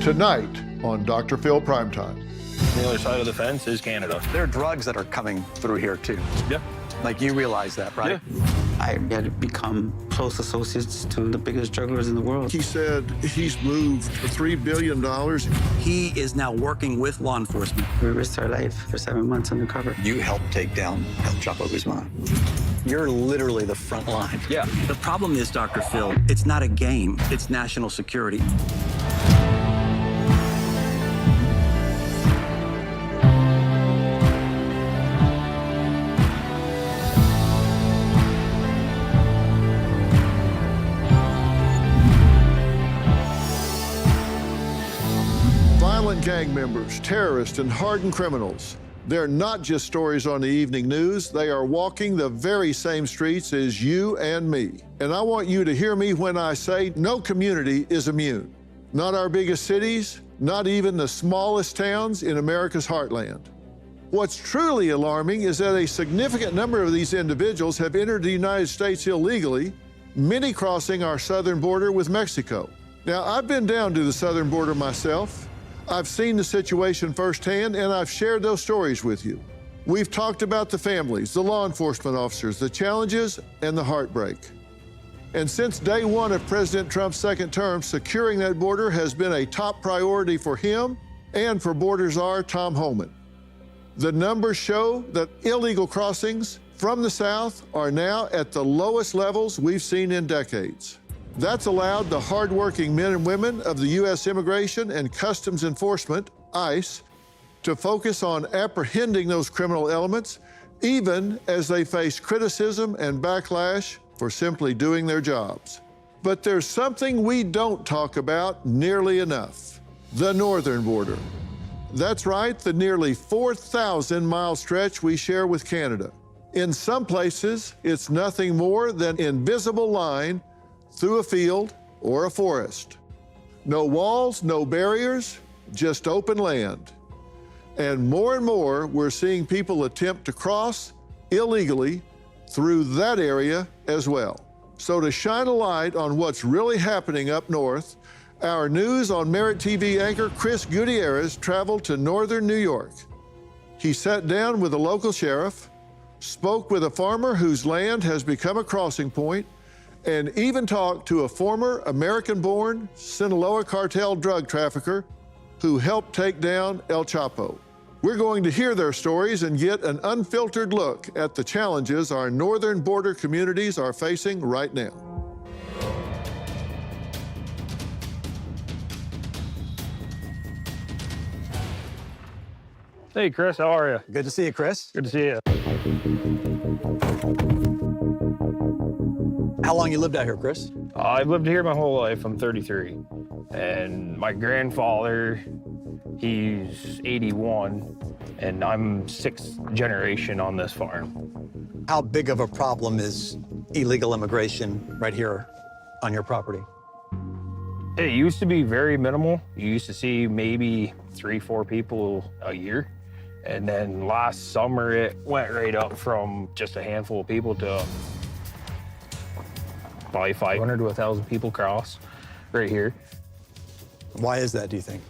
Tonight on Dr. Phil Primetime. The other side of the fence is Canada. There are drugs that are coming through here, too. Yeah. Like, you realize that, right? Yeah. I had become close associates to the biggest jugglers in the world. He said he's moved for $3 billion. He is now working with law enforcement. We risked our life for 7 months undercover. You helped take down El Chapo Guzman. You're literally the front line. Yeah. The problem is, Dr. Phil, it's not a game. It's national security. Violent gang members, terrorists, and hardened criminals. They're not just stories on the evening news. They are walking the very same streets as you and me. And I want you to hear me when I say no community is immune. Not our biggest cities, not even the smallest towns in America's heartland. What's truly alarming is that a significant number of these individuals have entered the United States illegally, many crossing our southern border with Mexico. Now, I've been down to the southern border myself. I've seen the situation firsthand, and I've shared those stories with you. We've talked about the families, the law enforcement officers, the challenges, and the heartbreak. And since day one of President Trump's second term, securing that border has been a top priority for him and for border czar Tom Homan. The numbers show that illegal crossings from the south are now at the lowest levels we've seen in decades. That's allowed the hardworking men and women of the U.S. Immigration and Customs Enforcement, ICE, to focus on apprehending those criminal elements, even as they face criticism and backlash for simply doing their jobs. But there's something we don't talk about nearly enough: the northern border. That's right, the nearly 4,000-mile stretch we share with Canada. In some places, it's nothing more than an invisible line through a field or a forest. No walls, no barriers, just open land. And more, we're seeing people attempt to cross illegally through that area as well. So to shine a light on what's really happening up north, our News on Merit TV anchor Chris Gutierrez traveled to northern New York. He sat down with a local sheriff, spoke with a farmer whose land has become a crossing point, and even talked to a former American-born Sinaloa cartel drug trafficker who helped take down El Chapo. We're going to hear their stories and get an unfiltered look at the challenges our northern border communities are facing right now. Hey, Chris, how are you? Good to see you, Chris. Good to see you. How long you lived out here, Chris? I've lived here my whole life. I'm 33. And my grandfather, he's 81, and I'm sixth generation on this farm. How big of a problem is illegal immigration right here on your property? It used to be very minimal. You used to see maybe 3-4 people a year. And then last summer, it went right up from just a handful of people to probably 500 to 1,000 people cross right here. Why is that, do you think?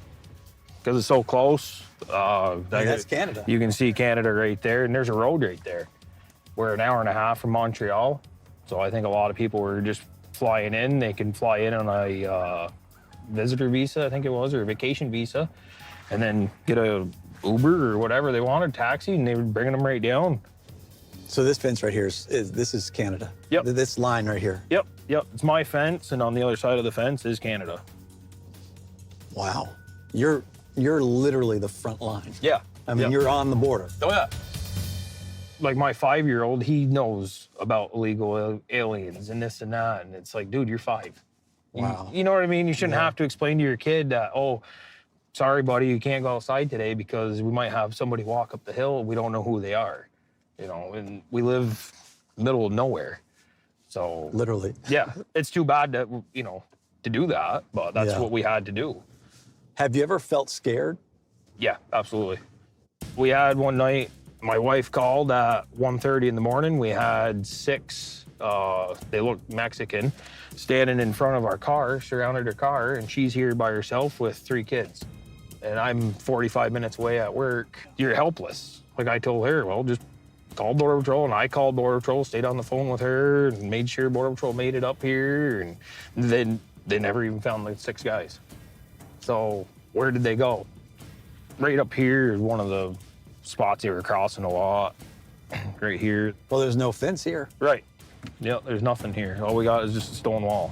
Because it's so close. That's Canada. You can see Canada right there, and there's a road right there. We're an hour and a half from Montreal, so I think a lot of people were just flying in. They can fly in on a visitor visa, I think it was, or a vacation visa, and then get a Uber or whatever they wanted, taxi, and they were bringing them right down. So this fence right here this is Canada. Yep. This line right here. Yep. It's my fence, and on the other side of the fence is Canada. Wow. You're literally the front line. Yeah. I mean, you're on the border. Oh, yeah. Like my 5-year-old, he knows about illegal aliens and this and that, and it's like, dude, you're 5. Wow. You know what I mean? You shouldn't have to explain to your kid that, oh, sorry, buddy, you can't go outside today because we might have somebody walk up the hill. We don't know who they are, you know, and we live middle of nowhere. So Literally. yeah, it's too bad that, you know, to do that, but that's what we had to do. Have you ever felt scared? Yeah, absolutely. We had one night, my wife called at 1:30 in the morning. We had 6 They look Mexican, standing in front of our car, surrounded her car, and she's here by herself with 3 kids. And I'm 45 minutes away at work. You're helpless. Like I told her, well, just call Border Patrol, and I called Border Patrol, stayed on the phone with her, and made sure Border Patrol made it up here, and then they never even found the 6 guys. So where did they go? Right up here is one of the spots they were crossing a lot. Right here. Well, there's no fence here. Right. Yep, there's nothing here. All we got is just a stone wall.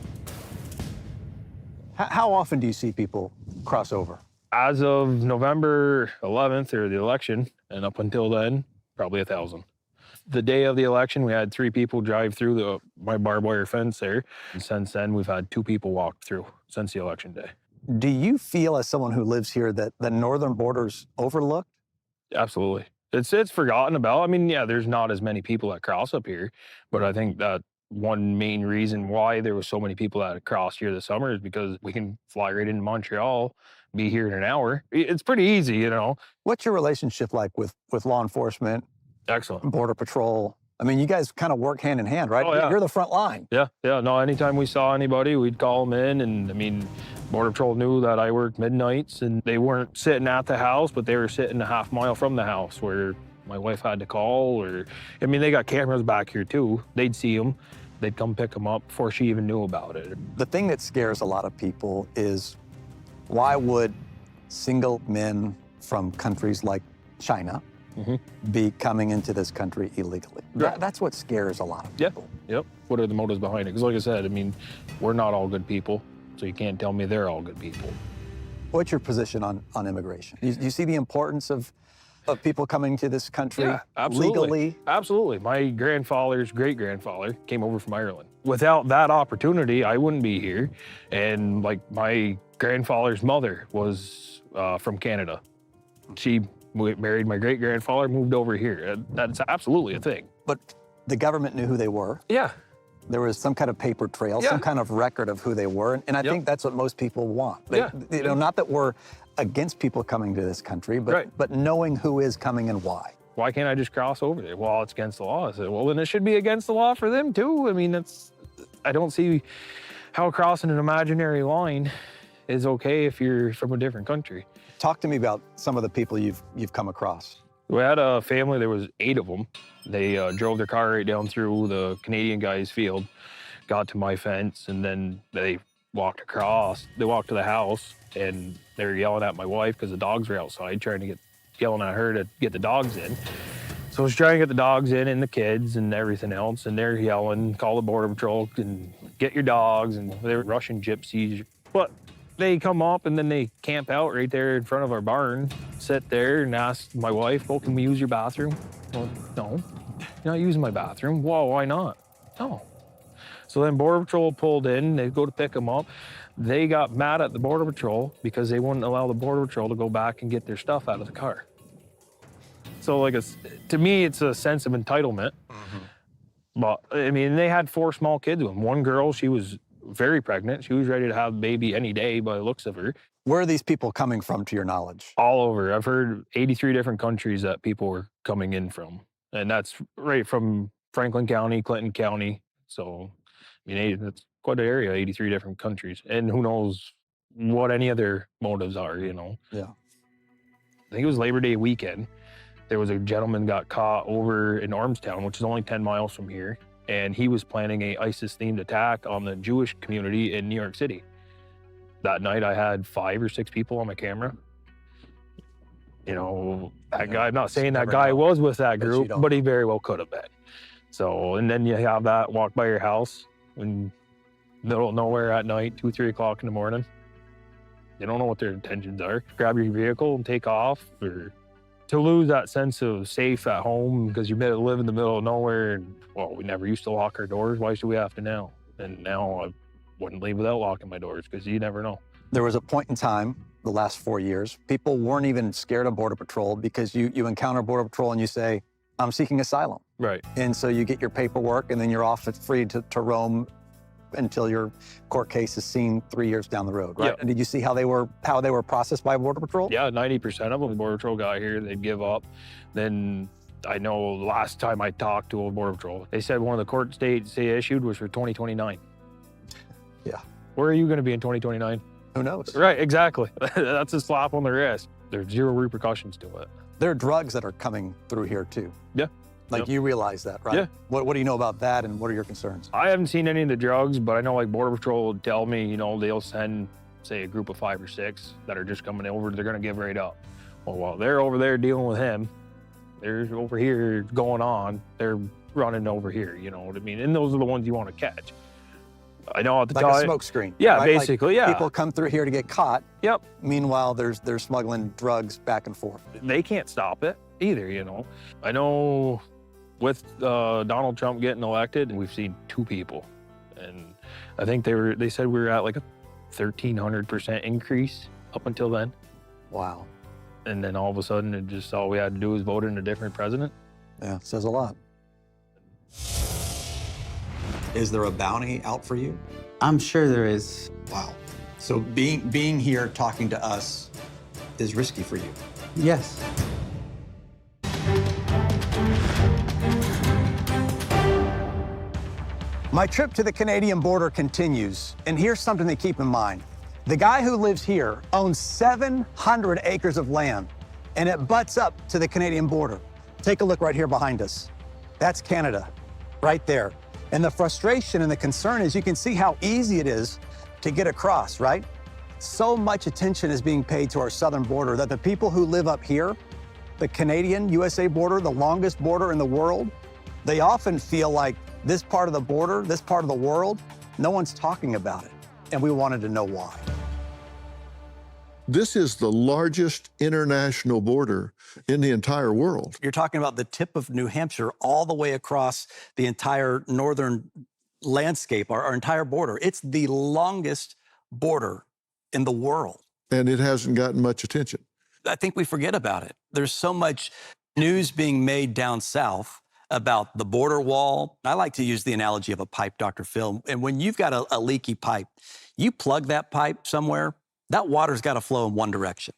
How often do you see people cross over? As of November 11th, or the election, and up until then, probably 1,000. The day of the election, we had 3 people drive through my barbed wire fence there. And since then, we've had 2 people walk through since the election day. Do you feel, as someone who lives here, that the northern border's overlooked? Absolutely. It's forgotten about. I mean, yeah, there's not as many people that cross up here, but I think that one main reason why there was so many people that crossed here this summer is because we can fly right into Montreal, be here in an hour. It's pretty easy, you know. What's your relationship like with law enforcement, Excellent. Border Patrol? I mean, you guys kind of work hand in hand, right? Oh, yeah. You're the front line. Yeah. No, anytime we saw anybody, we'd call them in. And I mean, Border Patrol knew that I worked midnights, and they weren't sitting at the house, but they were sitting a half mile from the house where my wife had to call. Or, I mean, they got cameras back here too. They'd see them. They'd come pick them up before she even knew about it. The thing that scares a lot of people is, why would single men from countries like China be coming into this country illegally? Right. That's what scares a lot of Yeah. people. Yep. What are the motives behind it? Because like I said, I mean, we're not all good people, so you can't tell me they're all good people. What's your position on immigration? You see the importance of people coming to this country Yeah, absolutely. legally? Absolutely. My grandfather's great-grandfather came over from Ireland. Without that opportunity, I wouldn't be here. And like my grandfather's mother was from Canada. She married my great-grandfather, moved over here. That's absolutely a thing. But the government knew who they were. Yeah. There was some kind of paper trail, Yeah. some kind of record of who they were. And I Yep. think that's what most people want. Yeah. You know, not that we're against people coming to this country, but, Right. but knowing who is coming and why. Why can't I just cross over there? Well, it's against the law. I said, well, then it should be against the law for them too. I mean, I don't see how crossing an imaginary line is okay if you're from a different country. Talk to me about some of the people you've come across. We had a family, there was 8 of them. They drove their car right down through the Canadian guy's field, got to my fence, and then they walked across. They walked to the house, and they were yelling at my wife because the dogs were outside, yelling at her to get the dogs in. So I was trying to get the dogs in and the kids and everything else, and they're yelling, call the Border Patrol and get your dogs, and they're Russian gypsies. But they come up and then they camp out right there in front of our barn, sit there and ask my wife, oh, can we use your bathroom? Well, no, you're not using my bathroom. Whoa, why not? No. So then Border Patrol pulled in, they go to pick them up. They got mad at the Border Patrol because they wouldn't allow the Border Patrol to go back and get their stuff out of the car. So like, to me, it's a sense of entitlement. But I mean, they had 4 small kids with them. One girl, she was very pregnant. She was ready to have a baby any day by the looks of her. Where are these people coming from, to your knowledge? All over. I've heard 83 different countries that people were coming in from. And that's right from Franklin County, Clinton County. So, I mean, it's quite an area, 83 different countries. And who knows what any other motives are, you know? Yeah. I think it was Labor Day weekend. There was a gentleman got caught over in Ormstown, which is only 10 miles from here. And he was planning a ISIS-themed attack on the Jewish community in New York City. That night, I had 5 or 6 people on my camera. You know, that guy, I'm not saying that guy was with that group, but he very well could have been. So, and then you have that walk by your house in the middle of nowhere at night, 2, 3 o'clock in the morning. They don't know what their intentions are. Grab your vehicle and take off, or to lose that sense of safe at home because you live in the middle of nowhere. And, well, we never used to lock our doors. Why should we have to now? And now I wouldn't leave without locking my doors because you never know. There was a point in time, the last 4 years, people weren't even scared of Border Patrol because you encounter Border Patrol and you say, I'm seeking asylum. Right. And so you get your paperwork and then you're off free to roam until your court case is seen 3 years down the road, right? Yep. And did you see how they were processed by Border Patrol? Yeah, 90% of them, the Border Patrol got here, they'd give up. Then I know last time I talked to a Border Patrol, they said one of the court dates they issued was for 2029. Yeah. Where are you going to be in 2029? Who knows? Right, exactly. That's a slap on the wrist. There's zero repercussions to it. There are drugs that are coming through here too. Yeah. Like Yep. you realize that, right? Yeah. What do you know about that, and what are your concerns? I haven't seen any of the drugs, but I know like Border Patrol would tell me, you know, they'll send, say, a group of 5 or 6 that are just coming over, they're going to give right up. Well, while they're over there dealing with him, they're over here going on, they're running over here, you know what I mean? And those are the ones you want to catch. I know at the Like time. a smoke screen. Yeah, right? Like basically, yeah. People come through here to get caught. Yep. Meanwhile, they're smuggling drugs back and forth. They can't stop it either, you know. I know with Donald Trump getting elected, we've seen 2 people. And I think they said we were at like a 1,300% increase up until then. Wow. And then all of a sudden, it just all we had to do was vote in a different president. Yeah, says a lot. Is there a bounty out for you? I'm sure there is. Wow. So being here talking to us is risky for you. Yes. My trip to the Canadian border continues, and here's something to keep in mind. The guy who lives here owns 700 acres of land, and it butts up to the Canadian border. Take a look right here behind us. That's Canada, right there. And the frustration and the concern is you can see how easy it is to get across, right? So much attention is being paid to our southern border that the people who live up here, the Canadian-USA border, the longest border in the world, they often feel like this part of the border, this part of the world, no one's talking about it. And we wanted to know why. This is the largest international border in the entire world. You're talking about the tip of New Hampshire all the way across the entire northern landscape, our entire border. It's the longest border in the world. And it hasn't gotten much attention. I think we forget about it. There's so much news being made down south about the border wall. I like to use the analogy of a pipe, Dr. Phil. And when you've got a leaky pipe, you plug that pipe somewhere, that water's got to flow in one direction.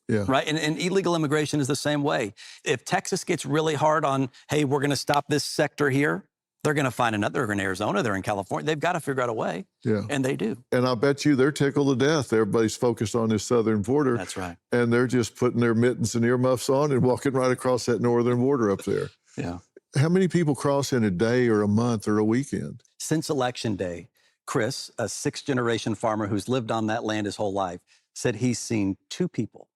Yeah. Right? And illegal immigration is the same way. If Texas gets really hard on, hey, we're going to stop this sector here, they're going to find another. They're in Arizona, they're in California. They've got to figure out a way. Yeah. And they do. And I'll bet you they're tickled to death. Everybody's focused on this southern border. That's right. And they're just putting their mittens and earmuffs on and walking right across that northern border up there. Yeah. How many people cross in a day or a month or a weekend? Since Election Day, Chris, a 6th-generation farmer who's lived on that land his whole life, said he's seen 2 people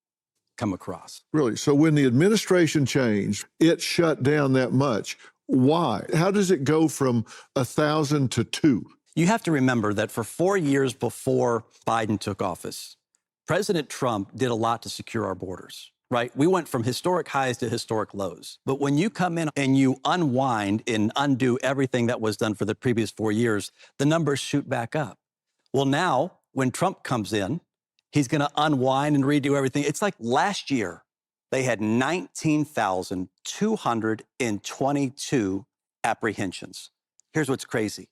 come across. Really? So when the administration changed, it shut down that much. Why? How does it go from 1,000 to 2? You have to remember that for 4 years before Biden took office, President Trump did a lot to secure our borders, right? We went from historic highs to historic lows. But when you come in and you unwind and undo everything that was done for the previous 4 years, the numbers shoot back up. Well, now, when Trump comes in, he's going to unwind and redo everything. It's like last year, they had 19,222 apprehensions. Here's what's crazy.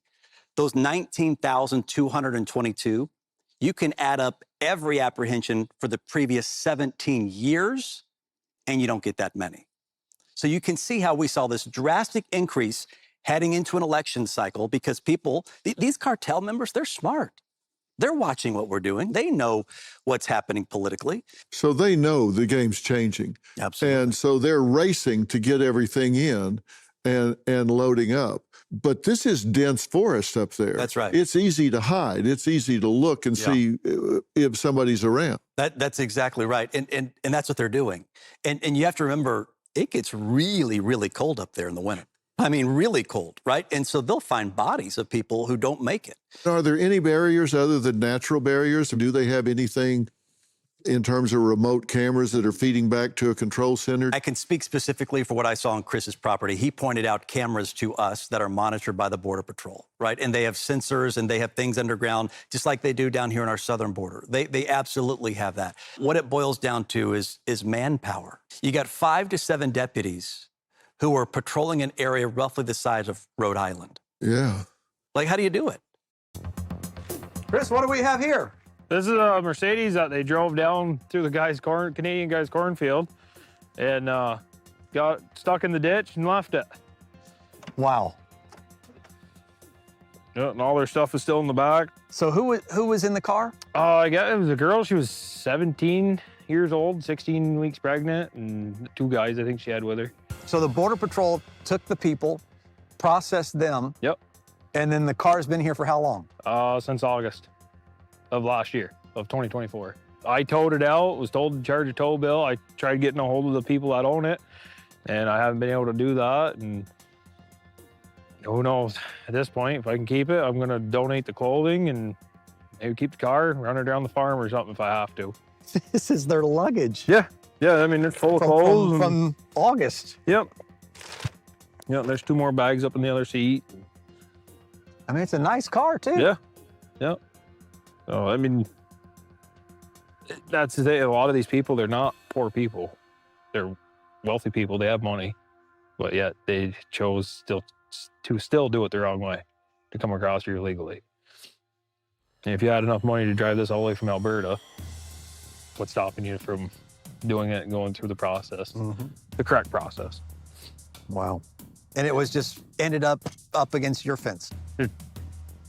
Those 19,222, you can add up every apprehension for the previous 17 years, and you don't get that many. So you can see how we saw this drastic increase heading into an election cycle because people, these cartel members, they're smart. They're watching what we're doing. They know what's happening politically. So they know the game's changing. Absolutely. And so they're racing to get everything in and loading up. But this is dense forest up there. That's right. It's easy to hide. It's easy to look and see if somebody's around. That's exactly right. And that's what they're doing. And you have to remember, it gets really, really cold up there in the winter. I mean, really cold, right? And so they'll find bodies of people who don't make it. Are there any barriers other than natural barriers? Do they have anything in terms of remote cameras that are feeding back to a control center? I can speak specifically for what I saw on Chris's property. He pointed out cameras to us that are monitored by the Border Patrol, right? And they have sensors and they have things underground, just like they do down here in our southern border. They absolutely have that. What it boils down to is manpower. You got 5 to 7 deputies who are patrolling an area roughly the size of Rhode Island. Yeah. Like, how do you do it? Chris, what do we have here? This is a Mercedes that they drove down through the Canadian guy's cornfield. And got stuck in the ditch and left it. Wow. Yeah, and all their stuff is still in the back. So who was in the car? I guess it was a girl. She was 17 years old, 16 weeks pregnant, and 2 guys I think she had with her. So the Border Patrol took the people, processed them, Yep. and then the car's been here for how long? Since August of last year, of 2024. I towed it out, was told to charge a tow bill. I tried getting a hold of the people that own it, and I haven't been able to do that. And who knows, at this point, if I can keep it, I'm gonna donate the clothing and maybe keep the car, run it down the farm or something if I have to. This is their luggage. Yeah, I mean, it's full of clothes. From August. Yep. Yep, there's 2 more bags up in the other seat. I mean, it's a nice car, too. Yeah, yep. So, I mean, that's the thing. A lot of these people, they're not poor people. They're wealthy people. They have money, but yet they chose to still do it the wrong way, to come across here illegally. And if you had enough money to drive this all the way from Alberta, what's stopping you from doing it and going through the process, the correct process? Wow. And it was just ended up against your fence.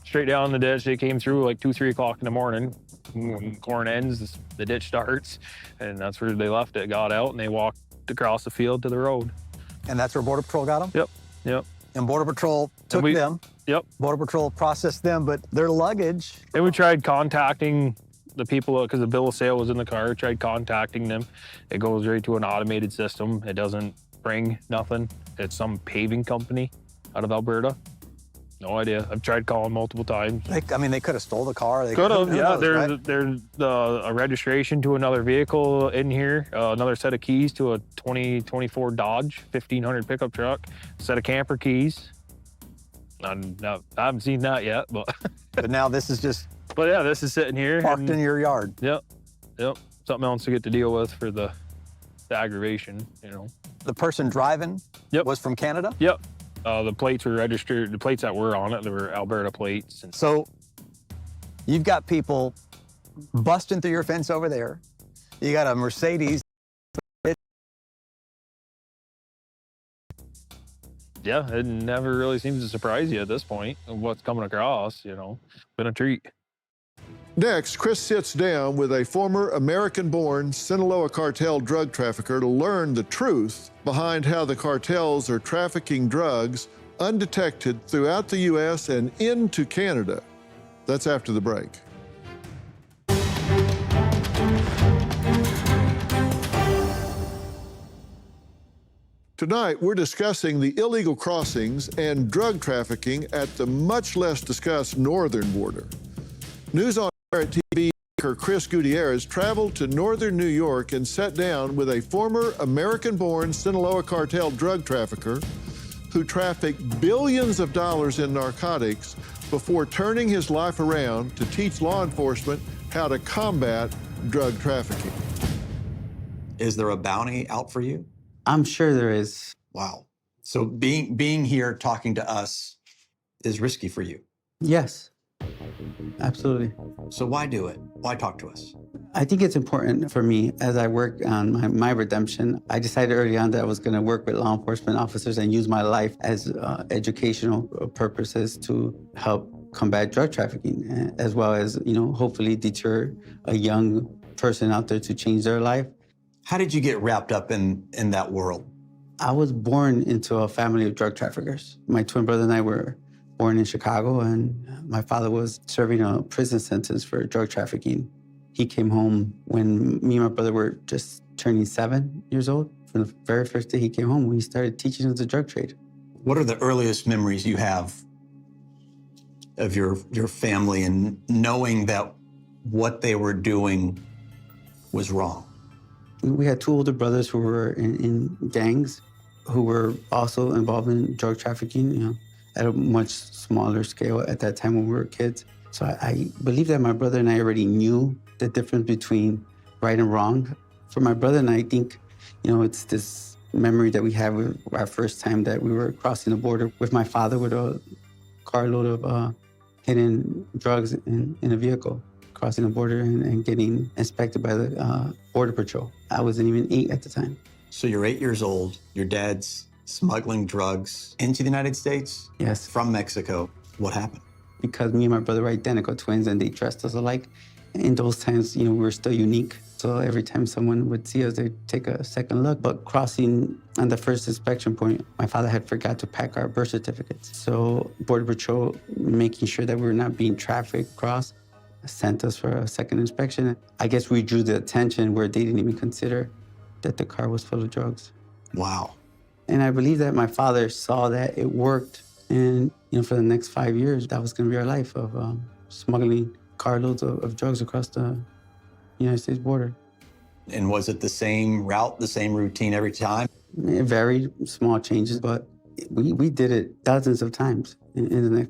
Straight down the ditch. They came through like 2, 3 o'clock in the morning. When corn ends, the ditch starts, and that's where they left it. Got out and they walked across the field to the road. And that's where Border Patrol got them? Yep. And Border Patrol took them. Yep. Border Patrol processed them, but their luggage. And we tried contacting the people because the bill of sale was in the car. Tried contacting them. It goes right to an automated system. It doesn't bring nothing. It's some paving company out of Alberta. No idea. I've tried calling multiple times. They could have stole the car. They Could have, who yeah. knows, There's a registration to another vehicle in here, another set of keys to a 2024 Dodge 1500 pickup truck, set of camper keys. I haven't seen that yet, but But now this is just but yeah, this is sitting here parked in your yard. Yep. Something else to get to deal with for the aggravation, The person driving Yep. was from Canada? Yep. The plates were registered. The plates that were on it, they were Alberta plates. And So you've got people busting through your fence over there. You got a Mercedes. yeah, it never really seems to surprise you at this point of what's coming across. Been a treat. Next, Chris sits down with a former American-born Sinaloa cartel drug trafficker to learn the truth behind how the cartels are trafficking drugs undetected throughout the U.S. and into Canada. That's after the break. Tonight, we're discussing the illegal crossings and drug trafficking at the much less discussed northern border. News on Air at TV anchor Chris Gutierrez traveled to northern New York and sat down with a former American-born Sinaloa cartel drug trafficker who trafficked billions of dollars in narcotics before turning his life around to teach law enforcement how to combat drug trafficking. Is there a bounty out for you? I'm sure there is. Wow. So being here talking to us is risky for you. Yes, absolutely. So why do it? Why talk to us? I think it's important for me as I work on my redemption. I decided early on that I was going to work with law enforcement officers and use my life as educational purposes to help combat drug trafficking, as well as, hopefully deter a young person out there to change their life. How did you get wrapped up in that world? I was born into a family of drug traffickers. My twin brother and I were born in Chicago, and my father was serving a prison sentence for drug trafficking. He came home when me and my brother were just turning 7 years old. From the very first day he came home, we started teaching us the drug trade. What are the earliest memories you have of your family and knowing that what they were doing was wrong? We had 2 older brothers who were in gangs, who were also involved in drug trafficking, at a much smaller scale at that time when we were kids. So I believe that my brother and I already knew the difference between right and wrong. For my brother and I think, it's this memory that we have with our first time that we were crossing the border with my father with a carload of hidden drugs in a vehicle, crossing the border and getting inspected by the Border Patrol. I wasn't even 8 at the time. So you're 8 years old, your dad's smuggling drugs into the United States? Yes. From Mexico. What happened? Because me and my brother were identical twins and they dressed us alike. In those times, we were still unique. So every time someone would see us, they'd take a second look. But crossing on the first inspection point, my father had forgot to pack our birth certificates. So Border Patrol, making sure that we were not being trafficked across, sent us for a second inspection. I guess we drew the attention where they didn't even consider that the car was full of drugs. Wow. And I believe that my father saw that it worked. And, for the next 5 years, that was going to be our life of smuggling carloads of drugs across the United States border. And was it the same route, the same routine every time? It varied, small changes, but we did it dozens of times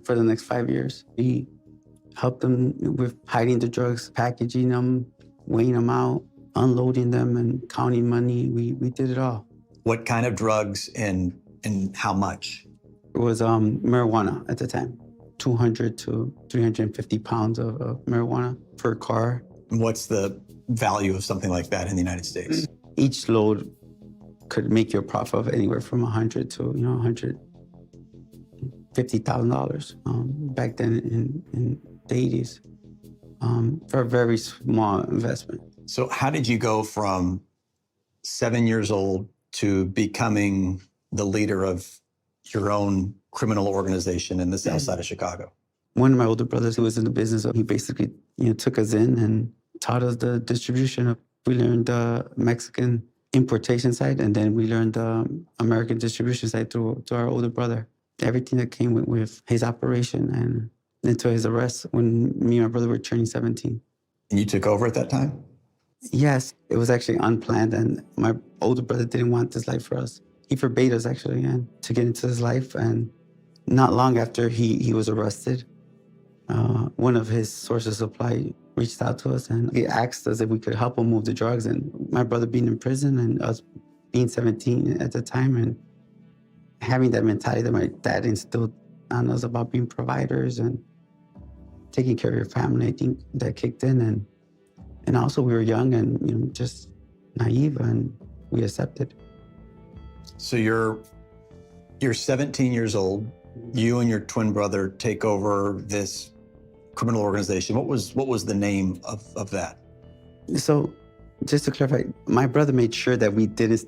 for the next 5 years. We helped them with hiding the drugs, packaging them, weighing them out, unloading them, and counting money. We did it all. What kind of drugs and how much? It was marijuana at the time, 200 to 350 pounds of marijuana per car. What's the value of something like that in the United States? Each load could make you a profit of anywhere from $100 to $150,000 back then in the 80s for a very small investment. So how did you go from 7 years old to becoming the leader of your own criminal organization in the south side of Chicago? One of my older brothers who was in the business, he basically took us in and taught us the distribution. We learned the Mexican importation side, and then we learned the American distribution side through our older brother. Everything that came with his operation and until his arrest when me and my brother were turning 17. And you took over at that time? Yes, it was actually unplanned, and my older brother didn't want this life for us. He forbade us actually to get into his life, and not long after he was arrested, one of his sources of supply reached out to us and he asked us if we could help him move the drugs. And my brother being in prison and us being 17 at the time and having that mentality that my dad instilled on us about being providers and taking care of your family, I think that kicked in. And also we were young and just naive, and we accepted. So you're 17 years old. You and your twin brother take over this criminal organization. What was the name of that? So just to clarify, my brother made sure that we didn't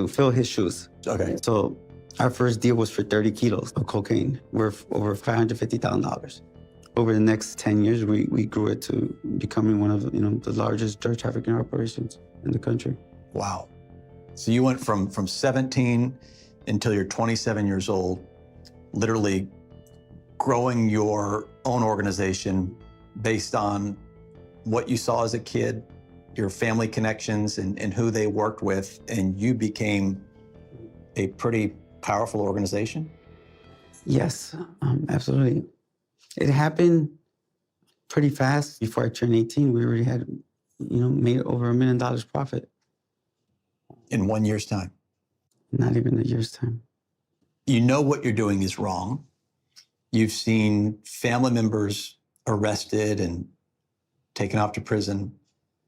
fill his shoes. Okay. So our first deal was for 30 kilos of cocaine, worth over $550,000. Over the next 10 years, we grew it to becoming one of the largest drug trafficking operations in the country. Wow. So you went from 17 until you're 27 years old, literally growing your own organization based on what you saw as a kid, your family connections and who they worked with, and you became a pretty powerful organization? Yes, absolutely. It happened pretty fast. Before I turned 18, we already had, made over $1 million profit. In 1 year's time? Not even a year's time. You know what you're doing is wrong. You've seen family members arrested and taken off to prison,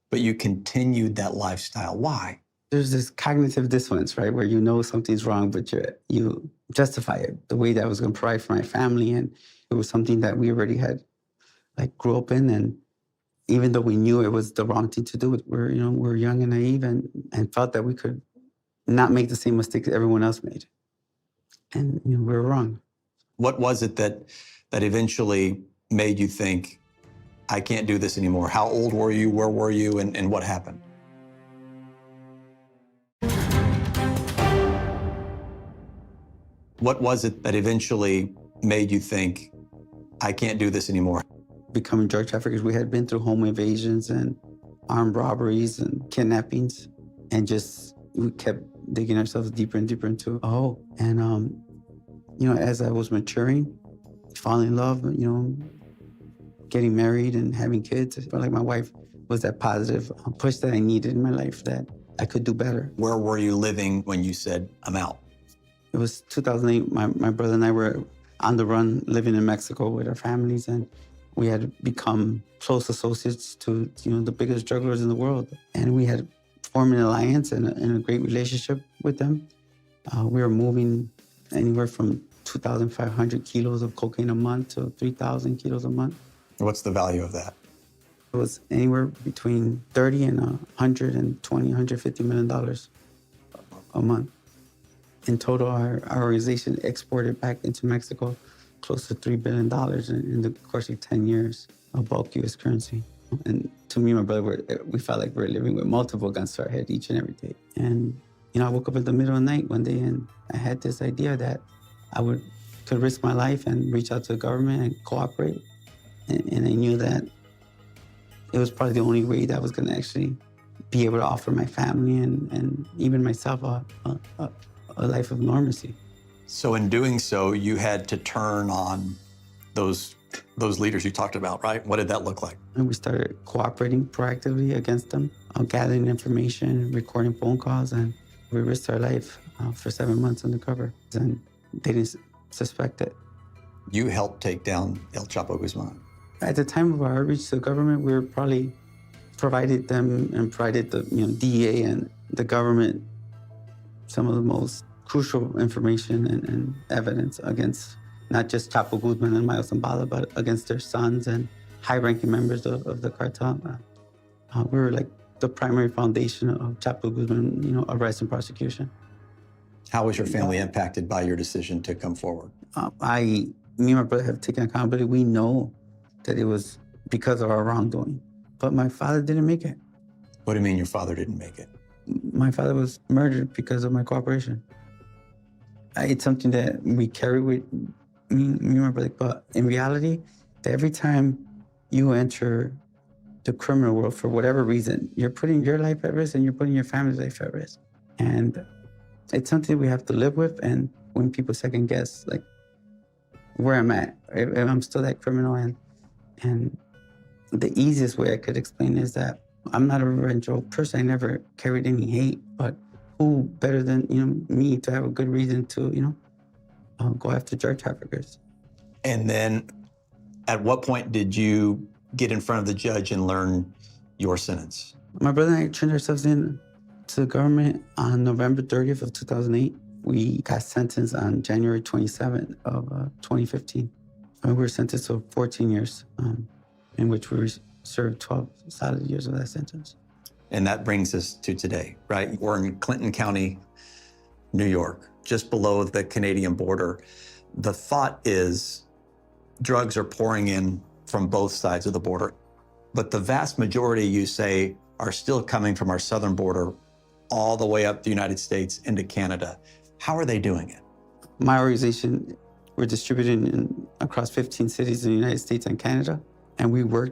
but you continued that lifestyle. Why? There's this cognitive dissonance, right? Where you know something's wrong, but you justify it the way that I was going to provide for my family. And it was something that we already had grew up in. And even though we knew it was the wrong thing to do, we're young and naive and felt that we could not make the same mistakes everyone else made. And we were wrong. What was it that eventually made you think, I can't do this anymore? How old were you? Where were you? And what happened? What was it that eventually made you think, I can't do this anymore? Becoming drug traffickers, we had been through home invasions and armed robberies and kidnappings, and we kept digging ourselves deeper and deeper into a hole. And, as I was maturing, falling in love, getting married and having kids, I felt like my wife was that positive push that I needed in my life, that I could do better. Where were you living when you said, I'm out? It was 2008. My brother and I were on the run, living in Mexico with our families, and we had become close associates to, the biggest drug lords in the world. And we had form an alliance and a great relationship with them. We were moving anywhere from 2,500 kilos of cocaine a month to 3,000 kilos a month. What's the value of that? It was anywhere between 30 and 120, $150 million a month. In total, our organization exported back into Mexico close to $3 billion in the course of 10 years of bulk U.S. currency. And to me and my brother, we felt like we were living with multiple guns to our head each and every day. And, I woke up in the middle of the night one day and I had this idea that I could risk my life and reach out to the government and cooperate. And I knew that it was probably the only way that I was going to actually be able to offer my family and even myself a life of normalcy. So in doing so, you had to turn on those leaders you talked about, right? What did that look like? And we started cooperating proactively against them, gathering information, recording phone calls, and we risked our life for 7 months undercover. And they didn't suspect it. You helped take down El Chapo Guzman. At the time of our outreach to the government, we were probably provided them and provided the DEA and the government some of the most crucial information and evidence against not just Chapo Guzman and Miles Zambala, but against their sons and high-ranking members of the cartel. We were like the primary foundation of Chapo Guzman, arrest and prosecution. How was your family impacted by your decision to come forward? Me and my brother have taken accountability. We know that it was because of our wrongdoing, but my father didn't make it. What do you mean your father didn't make it? My father was murdered because of my cooperation. It's something that we carry with me and my brother, but in reality, every time you enter the criminal world for whatever reason, you're putting your life at risk and you're putting your family's life at risk. And it's something we have to live with. And when people second guess, like, where I'm at, if I'm still that criminal, and the easiest way I could explain is that I'm not a revengeful person. I never carried any hate, but who better than me to have a good reason to go after drug traffickers? And then, at what point did you get in front of the judge and learn your sentence? My brother and I turned ourselves in to the government on November 30th of 2008. We got sentenced on January 27th of 2015. And we were sentenced to 14 years, in which we served 12 solid years of that sentence. And that brings us to today, right? We're in Clinton County, New York, just below the Canadian border. The thought is drugs are pouring in from both sides of the border, but the vast majority, you say, are still coming from our southern border all the way up the United States into Canada. How are they doing it? My organization, we're distributed across 15 cities in the United States and Canada, and we work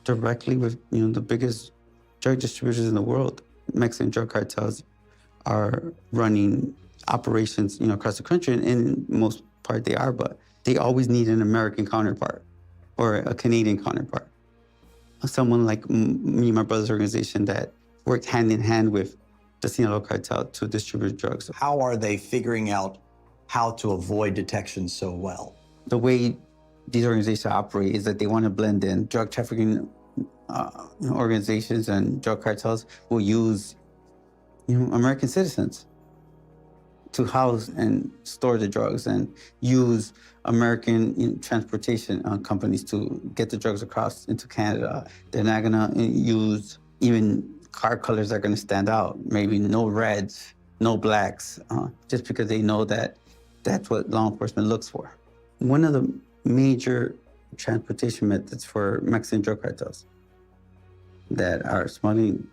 directly with the biggest drug distributors in the world. Mexican drug cartels are running operations across the country, and in most part they are, but they always need an American counterpart or a Canadian counterpart. Someone like me and my brother's organization that worked hand in hand with the Sinaloa cartel to distribute drugs. How are they figuring out how to avoid detection so well? The way these organizations operate is that they want to blend in. Drug trafficking organizations and drug cartels will use American citizens to house and store the drugs and use American transportation companies to get the drugs across into Canada. They're not gonna use even car colors that are gonna stand out. Maybe no reds, no blacks, just because they know that that's what law enforcement looks for. One of the major transportation methods for Mexican drug cartels that are smuggling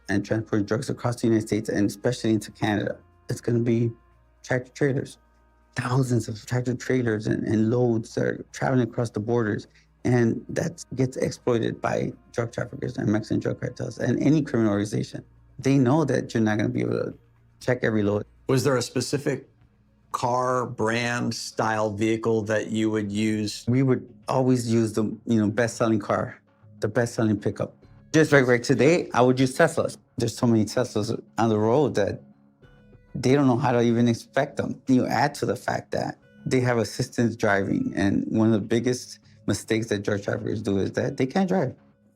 and transporting drugs across the United States and especially into Canada, it's going to be tractor trailers. Thousands of tractor trailers and loads that are traveling across the borders. And that gets exploited by drug traffickers and Mexican drug cartels and any criminal organization. They know that you're not going to be able to check every load. Was there a specific car, brand, style vehicle that you would use? We would always use the best-selling car, the best-selling pickup. Just right today, I would use Teslas. There's so many Teslas on the road that they don't know how to even inspect them. You add to the fact that they have assistance driving, and one of the biggest mistakes that drug traffickers do is that they can't drive.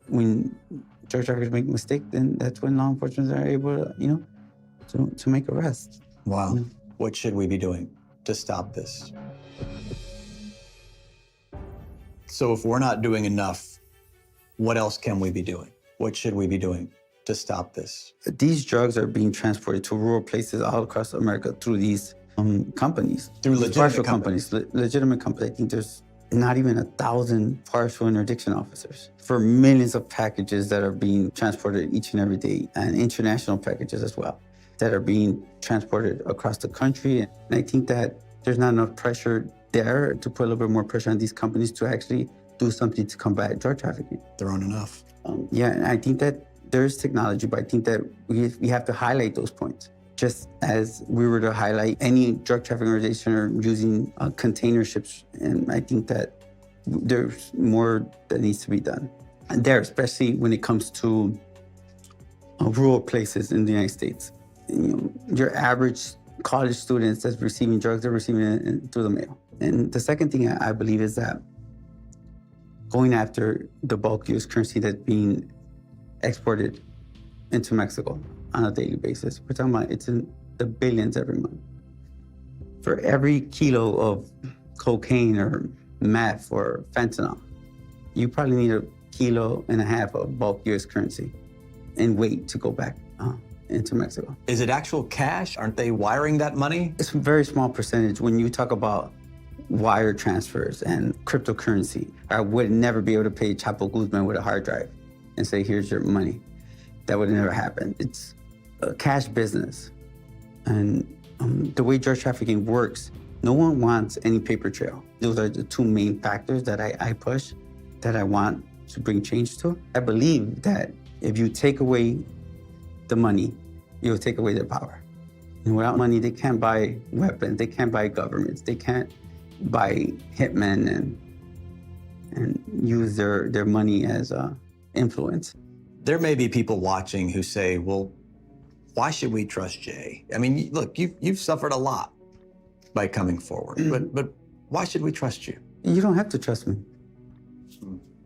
When drug traffickers make a mistake, then that's when law enforcement are able to, to make arrests. Wow. Yeah. What should we be doing to stop this? So if we're not doing enough, what else can we be doing? What should we be doing to stop this? These drugs are being transported to rural places all across America through these companies. Through These legitimate partial companies. legitimate companies. I think there's not even 1,000 partial interdiction officers for millions of packages that are being transported each and every day, and international packages as well, that are being transported across the country. And I think that there's not enough pressure there to put a little bit more pressure on these companies to actually do something to combat drug trafficking. There aren't enough. Yeah, and I think that there's technology, but I think that we have to highlight those points. Just as we were to highlight any drug trafficking organization or using container ships, and I think that there's more that needs to be done. And there, especially when it comes to rural places in the United States. Your average college students that's receiving drugs, they're receiving it through the mail. And the second thing I believe is that going after the bulk U.S. currency that's being exported into Mexico on a daily basis. We're talking about it's in the billions every month. For every kilo of cocaine or meth or fentanyl, you probably need 1.5 kilos of bulk U.S. currency in weight to go back into Mexico. Is it actual cash? Aren't they wiring that money? It's a very small percentage. When you talk about wire transfers and cryptocurrency, I would never be able to pay Chapo Guzman with a hard drive and say, here's your money. That would never happen. It's a cash business. And the way drug trafficking works, no one wants any paper trail. Those are the two main factors that I push, that I want to bring change to. I believe that if you take away the money, you'll take away their power. And without money, they can't buy weapons, they can't buy governments, they can't buy hitmen and use their money as influence. There may be people watching who say, well, why should we trust Jay? I mean, look, you've suffered a lot by coming forward, but why should we trust you? You don't have to trust me.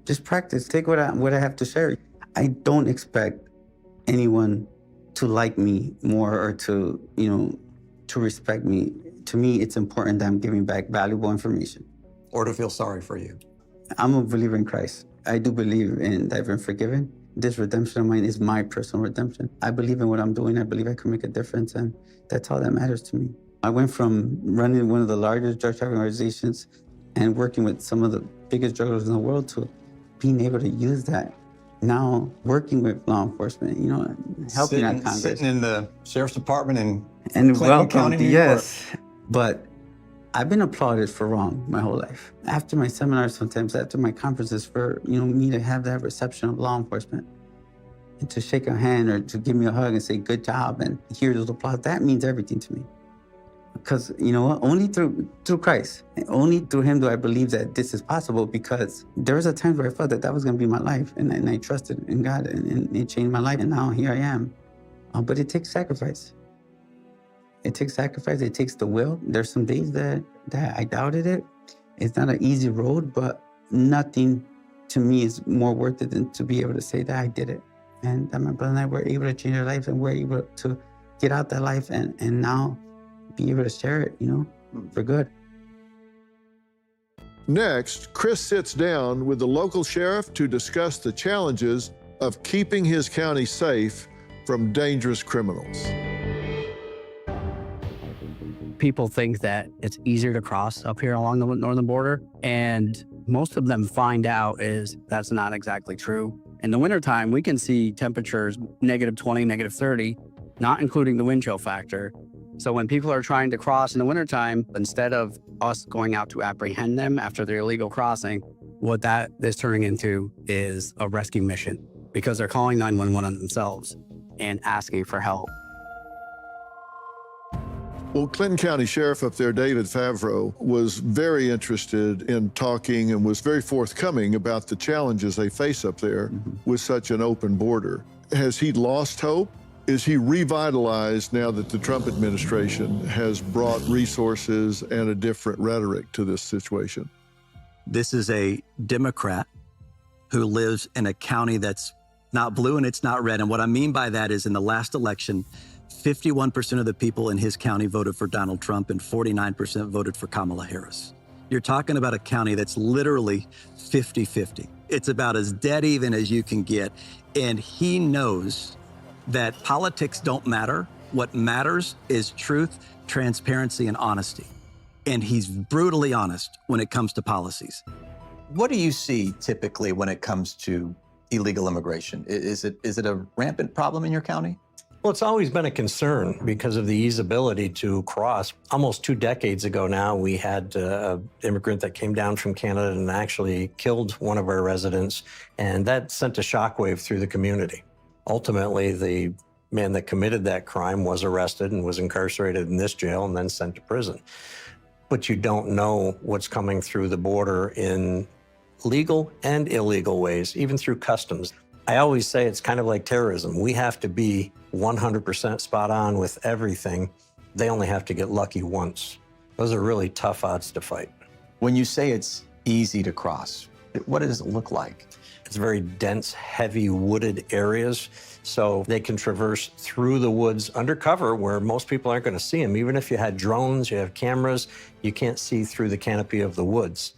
Just practice. Take what I have to share. I don't expect anyone to like me more or to respect me. To me, it's important that I'm giving back valuable information. Or to feel sorry for you. I'm a believer in Christ. I do believe in that I've been forgiven. This redemption of mine is my personal redemption. I believe in what I'm doing. I believe I can make a difference, and that's all that matters to me. I went from running one of the largest drug trafficking organizations and working with some of the biggest drug lords in the world to being able to use that. Now, working with law enforcement, helping out Congress. Sitting in the sheriff's department in And Clinton County, New yes. But I've been applauded for wrong my whole life. After my seminars, sometimes after my conferences, for me to have that reception of law enforcement and to shake a hand or to give me a hug and say good job and hear those applause, that means everything to me. Because you know what? Only through Christ, only through Him do I believe that this is possible. Because there was a time where I felt that was going to be my life, and I trusted in God, and it changed my life. And now here I am. But it takes sacrifice. It takes sacrifice. It takes the will. There's some days that I doubted it. It's not an easy road, but nothing to me is more worth it than to be able to say that I did it, and that my brother and I were able to change our lives, and we're able to get out that life and now be able to share it, for good. Next, Chris sits down with the local sheriff to discuss the challenges of keeping his county safe from dangerous criminals. People think that it's easier to cross up here along the northern border, and most of them find out is that's not exactly true. In the wintertime, we can see temperatures -20, -30, not including the wind chill factor. So when people are trying to cross in the wintertime, instead of us going out to apprehend them after their illegal crossing, what that is turning into is a rescue mission, because they're calling 911 on themselves and asking for help. Well, Clinton County Sheriff up there, David Favreau, was very interested in talking and was very forthcoming about the challenges they face up there with such an open border. Has he lost hope? Is he revitalized now that the Trump administration has brought resources and a different rhetoric to this situation? This is a Democrat who lives in a county that's not blue and it's not red. And what I mean by that is in the last election, 51% of the people in his county voted for Donald Trump and 49% voted for Kamala Harris. You're talking about a county that's literally 50-50. It's about as dead even as you can get. And he knows that politics don't matter. What matters is truth, transparency, and honesty. And he's brutally honest when it comes to policies. What do you see typically when it comes to illegal immigration? Is it a rampant problem in your county? Well, it's always been a concern because of the easeability to cross. Almost 2 decades ago now, we had an immigrant that came down from Canada and actually killed one of our residents, and that sent a shockwave through the community. Ultimately, the man that committed that crime was arrested and was incarcerated in this jail and then sent to prison. But you don't know what's coming through the border in legal and illegal ways, even through customs. I always say it's kind of like terrorism. We have to be 100% spot on with everything. They only have to get lucky once. Those are really tough odds to fight. When you say it's easy to cross, what does it look like? It's very dense, heavy wooded areas, so they can traverse through the woods undercover where most people aren't going to see them. Even if you had drones, you have cameras, you can't see through the canopy of the woods.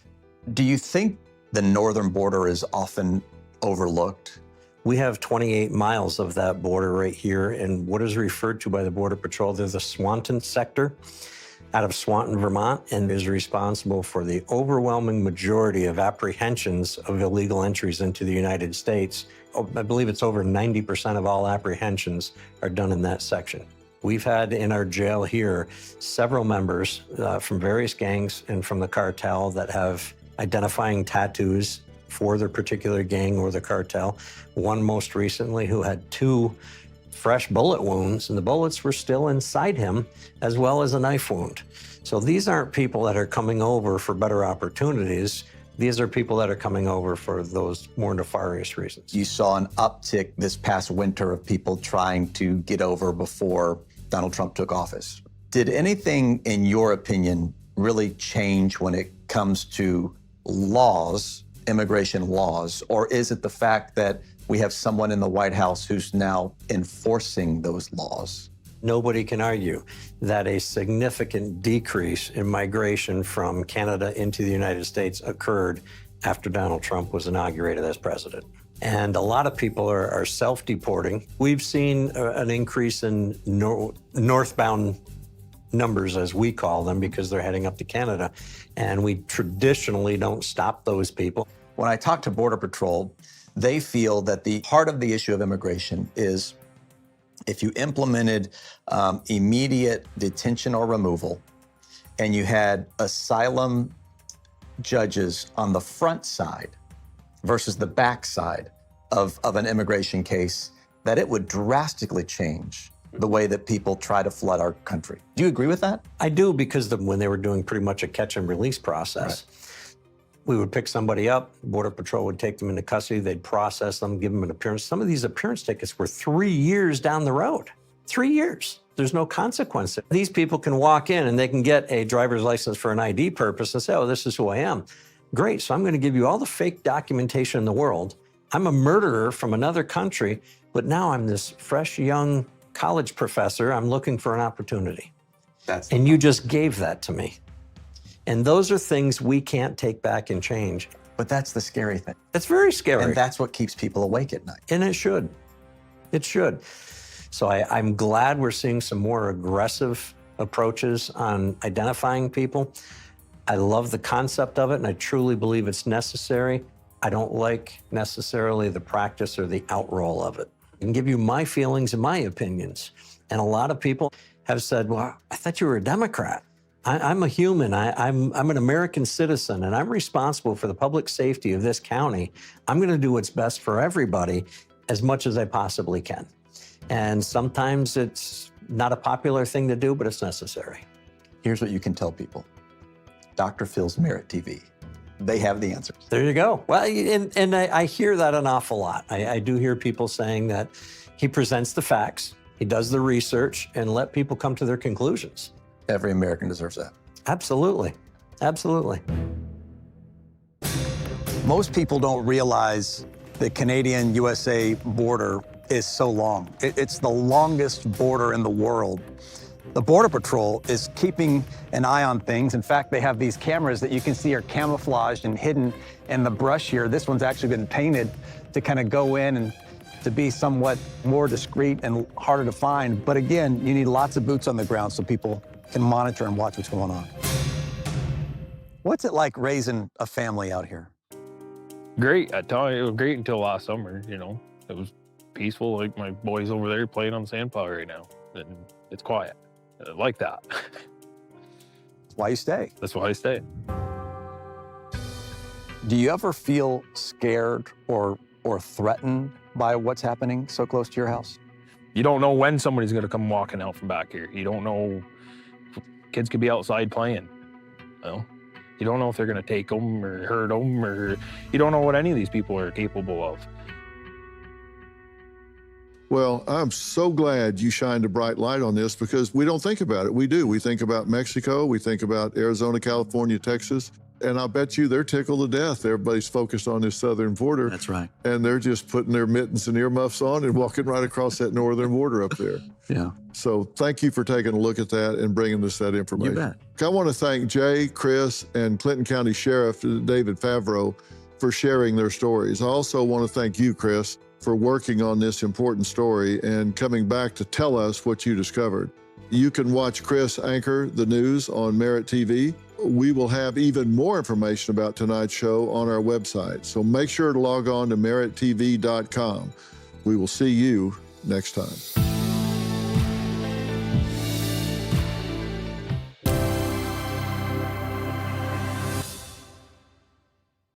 Do you think the northern border is often overlooked? We have 28 miles of that border right here in what is referred to by the Border Patrol. They're the Swanton sector out of Swanton, Vermont, and is responsible for the overwhelming majority of apprehensions of illegal entries into the United States. I believe it's over 90% of all apprehensions are done in that section. We've had in our jail here several members from various gangs and from the cartel that have identifying tattoos for their particular gang or the cartel. One most recently who had 2 fresh bullet wounds, and the bullets were still inside him, as well as a knife wound. So these aren't people that are coming over for better opportunities. These are people that are coming over for those more nefarious reasons. You saw an uptick this past winter of people trying to get over before Donald Trump took office. Did anything, in your opinion, really change when it comes to laws, immigration laws, or is it the fact that we have someone in the White House who's now enforcing those laws? Nobody can argue that a significant decrease in migration from Canada into the United States occurred after Donald Trump was inaugurated as president. And a lot of people are self-deporting. We've seen an increase in northbound numbers, as we call them, because they're heading up to Canada. And we traditionally don't stop those people. When I talk to Border Patrol, they feel that the heart of the issue of immigration is if you implemented immediate detention or removal and you had asylum judges on the front side versus the back side of an immigration case, that it would drastically change the way that people try to flood our country. Do you agree with that? I do, because when they were doing pretty much a catch and release process, we would pick somebody up, Border Patrol would take them into custody, they'd process them, give them an appearance. Some of these appearance tickets were 3 years down the road. 3 years. There's no consequence. These people can walk in and they can get a driver's license for an ID purpose and say, oh, this is who I am. Great, so I'm going to give you all the fake documentation in the world. I'm a murderer from another country, but now I'm this fresh, young college professor. I'm looking for an opportunity. And you just gave that to me. And those are things we can't take back and change. But that's the scary thing. It's very scary. And that's what keeps people awake at night. And it should. It should. So I'm glad we're seeing some more aggressive approaches on identifying people. I love the concept of it, and I truly believe it's necessary. I don't like necessarily the practice or the outroll of it. I can give you my feelings and my opinions. And a lot of people have said, well, I thought you were a Democrat. I'm a human. I'm an American citizen, and I'm responsible for the public safety of this county. I'm going to do what's best for everybody as much as I possibly can. And sometimes it's not a popular thing to do, but it's necessary. Here's what you can tell people. Dr. Phil's Merit TV. They have the answers. There you go. Well, and I hear that an awful lot. I do hear people saying that he presents the facts, he does the research, and let people come to their conclusions. Every American deserves that. Absolutely. Absolutely. Most people don't realize the Canadian-USA border is so long. It's the longest border in the world. The Border Patrol is keeping an eye on things. In fact, they have these cameras that you can see are camouflaged and hidden in the brush here. This one's actually been painted to kind of go in and to be somewhat more discreet and harder to find. But again, you need lots of boots on the ground so people can monitor and watch what's going on. What's it like raising a family out here? Great. I tell you, it was great until last summer, you know. It was peaceful, like my boys over there playing on the sand pile right now. And it's quiet. I like that. That's why you stay. That's why I stay. Do you ever feel scared or threatened by what's happening so close to your house? You don't know when somebody's going to come walking out from back here. You don't know. Kids could be outside playing. You know? You don't know if they're going to take them or hurt them, or you don't know what any of these people are capable of. Well, I'm so glad you shined a bright light on this, because we don't think about it. We do. We think about Mexico. We think about Arizona, California, Texas. And I bet you they're tickled to death. Everybody's focused on this southern border. That's right. And they're just putting their mittens and earmuffs on and walking right across that northern border up there. Yeah. So thank you for taking a look at that and bringing us that information. You bet. I want to thank Jay, Chris, and Clinton County Sheriff David Favreau for sharing their stories. I also want to thank you, Chris, for working on this important story and coming back to tell us what you discovered. You can watch Chris anchor the news on Merit TV. We will have even more information about tonight's show on our website, so make sure to log on to merittv.com. We will see you next time.